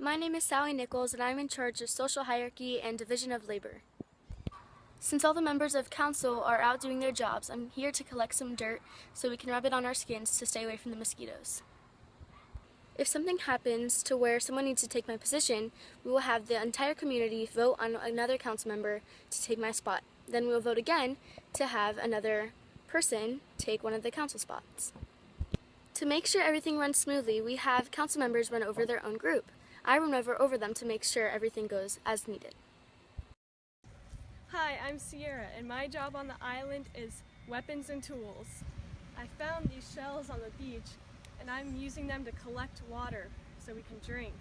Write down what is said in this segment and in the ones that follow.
My name is Sally Nichols, and I'm in charge of social hierarchy and division of labor. Since all the members of council are out doing their jobs, I'm here to collect some dirt so we can rub it on our skins to stay away from the mosquitoes. If something happens to where someone needs to take my position, we will have the entire community vote on another council member to take my spot. Then we will vote again to have another person take one of the council spots. To make sure everything runs smoothly, we have council members run over their own group. I run over them to make sure everything goes as needed. Hi, I'm Sierra, and my job on the island is weapons and tools. I found these shells on the beach, and I'm using them to collect water so we can drink.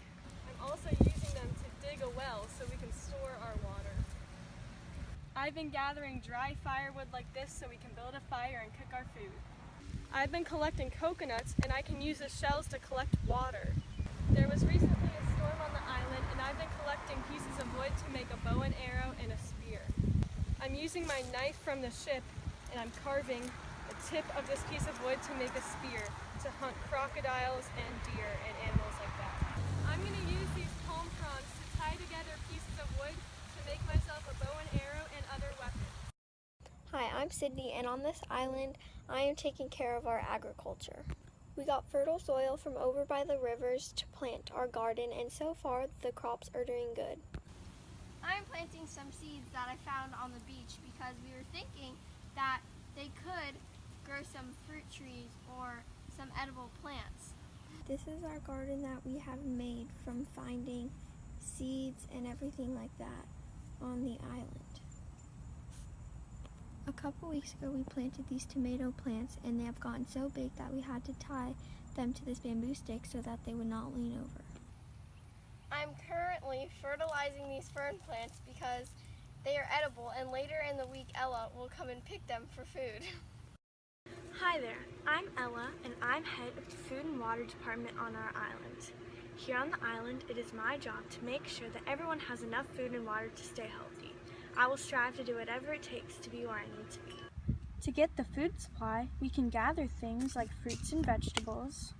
I'm also using them to dig a well so we can store our water. I've been gathering dry firewood like this so we can build a fire and cook our food. I've been collecting coconuts, and I can use the shells to collect water. There was recently a storm on the island, and I've been collecting pieces of wood to make a bow and arrow and a spear. I'm using my knife from the ship, and I'm carving the tip of this piece of wood to make a spear to hunt crocodiles and deer and animals like that. I'm going to use these palm fronds to tie together pieces of wood to make myself a bow and arrow and other weapons. Hi, I'm Sydney, and on this island, I am taking care of our agriculture. We got fertile soil from over by the rivers to plant our garden, and so far the crops are doing good. I'm planting some seeds that I found on the beach because we were thinking that they could grow some fruit trees or some edible plants. This is our garden that we have made from finding seeds and everything like that on the island. A couple weeks ago we planted these tomato plants, and they have gotten so big that we had to tie them to this bamboo stick so that they would not lean over. I'm currently fertilizing these fern plants because they are edible, and later in the week Ella will come and pick them for food. Hi there, I'm Ella, and I'm head of the Food and Water Department on our island. Here on the island, it is my job to make sure that everyone has enough food and water to stay healthy. I will strive to do whatever it takes to be where I need to be. To get the food supply, we can gather things like fruits and vegetables,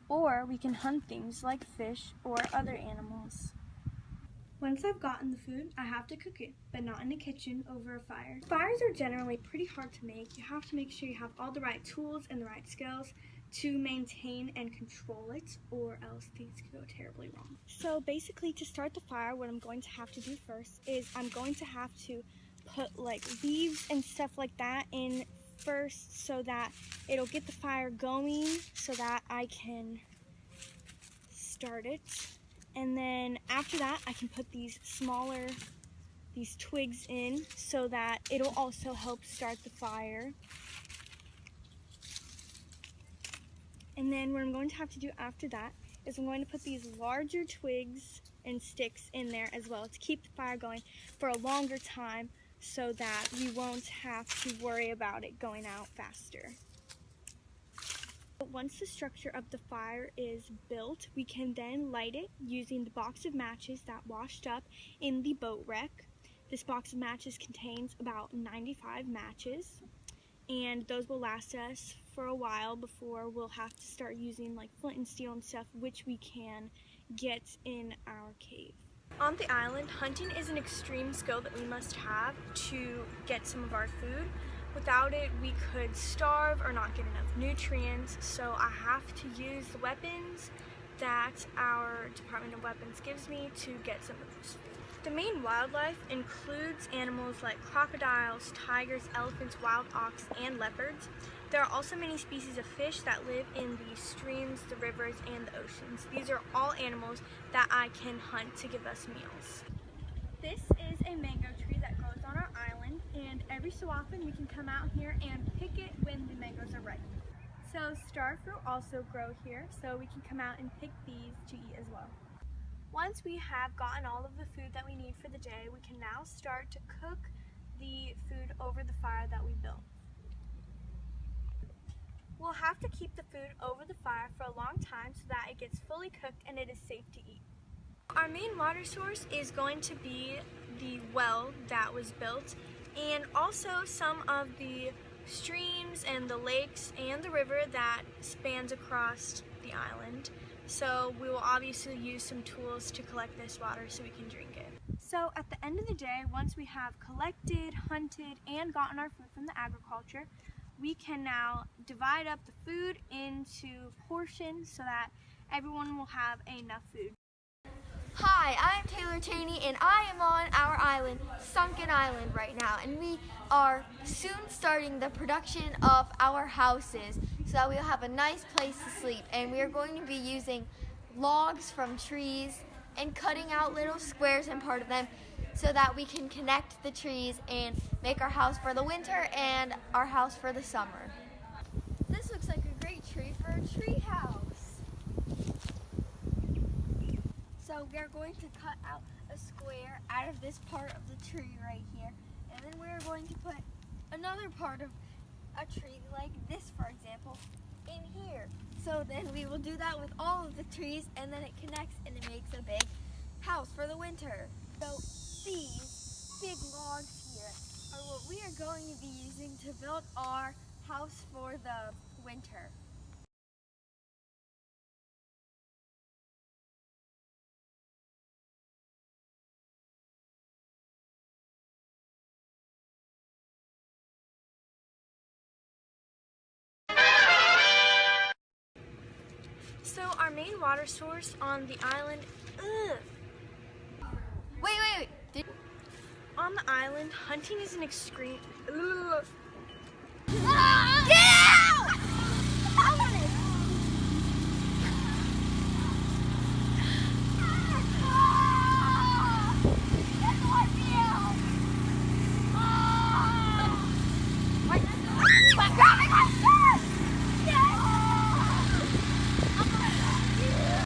or we can hunt things like fish or other animals. Once I've gotten the food, I have to cook it, but not in the kitchen over a fire. Fires are generally pretty hard to make. You have to make sure you have all the right tools and the right skills to maintain and control it, or else things could go terribly wrong. So basically, to start the fire, what I'm going to have to do first is I'm going to have to put like leaves and stuff like that in first so that it'll get the fire going so that I can start it. And then after that, I can put these twigs in so that it'll also help start the fire. And then what I'm going to have to do after that is I'm going to put these larger twigs and sticks in there as well to keep the fire going for a longer time so that we won't have to worry about it going out faster. Once the structure of the fire is built, we can then light it using the box of matches that washed up in the boat wreck. This box of matches contains about 95 matches, and those will last us for a while before we'll have to start using like flint and steel and stuff, which we can get in our cave. On the island, hunting is an extreme skill that we must have to get some of our food. Without it, we could starve or not get enough nutrients, so I have to use the weapons that our Department of Weapons gives me to get some of this food. The main wildlife includes animals like crocodiles, tigers, elephants, wild ox, and leopards. There are also many species of fish that live in the streams, the rivers, and the oceans. These are all animals that I can hunt to give us meals. This is a mango tree that grows on our island, and every so often we can come out here and pick it when the mangoes are ripe. So star fruit also grow here, so we can come out and pick these to eat as well. Once we have gotten all of the food that we need for the day, we can now start to cook the food over the fire that we built. We'll have to keep the food over the fire for a long time so that it gets fully cooked and it is safe to eat. Our main water source is going to be the well that was built, and also some of the streams and the lakes and the river that spans across the island. So we will obviously use some tools to collect this water so we can drink it. So at the end of the day, once we have collected, hunted, and gotten our food from the agriculture, we can now divide up the food into portions so that everyone will have enough food. Hi, I'm Taylor Cheney and I am on our island, Sunken Island right now, and we are soon starting the production of our houses so that we'll have a nice place to sleep, and we are going to be using logs from trees and cutting out little squares in part of them so that we can connect the trees and make our house for the winter and our house for the summer. This looks like a great tree for a tree house. So we are going to cut out a square out of this part of the tree right here, and then we are going to put another part of a tree like this, for example, in here. So then we will do that with all of the trees, and then it connects and it makes a big house for the winter. So these big logs here are what we are going to be using to build our house for the winter. So our main water source on the island, Wait. on the island, hunting is an extreme,